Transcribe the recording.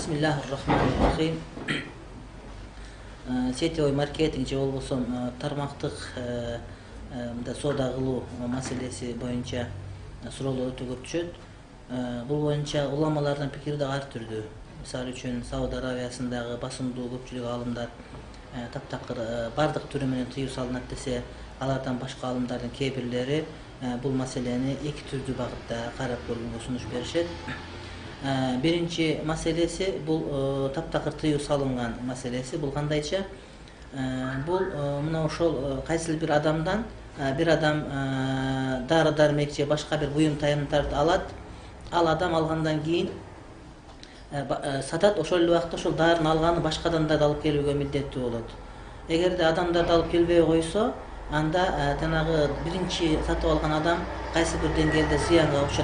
Бисмиллахир-рахманир-рахим. Сетевой маркетинг же болбосо тармактык соода кылуу маселеси боюнча суроолор өтө көп түшөт. Бул боюнча уламалардын пикири да ар түрдүү. Мисалы үчүн Сауд Аравиясындагы басымдуу көпчүлүк аалымдар таптакыр бардык түрү менен тыюу салынат десе, алардан башка аалымдардын кээ бирлери бул маселени эки түрдүү багытта карап көргөнгө сунуш беришет. Биринчи маселеси бул таптакыр тыюу салынган маселеси. Бул кандайча? Бул мына ошол кайсыл бир адамдан бир адам дары дармек же башка бир буюм таямдарды алат. Ал адам алгандан кийин сатат, ошол эле убакта ошол дарын алганы башкадан да алып келүүгө милдеттүү болот. Эгерде адамдарды алып келбей койсо, анда жанагы биринчи сатып алган адам кайсы бир деңгээлде зыянга учурат.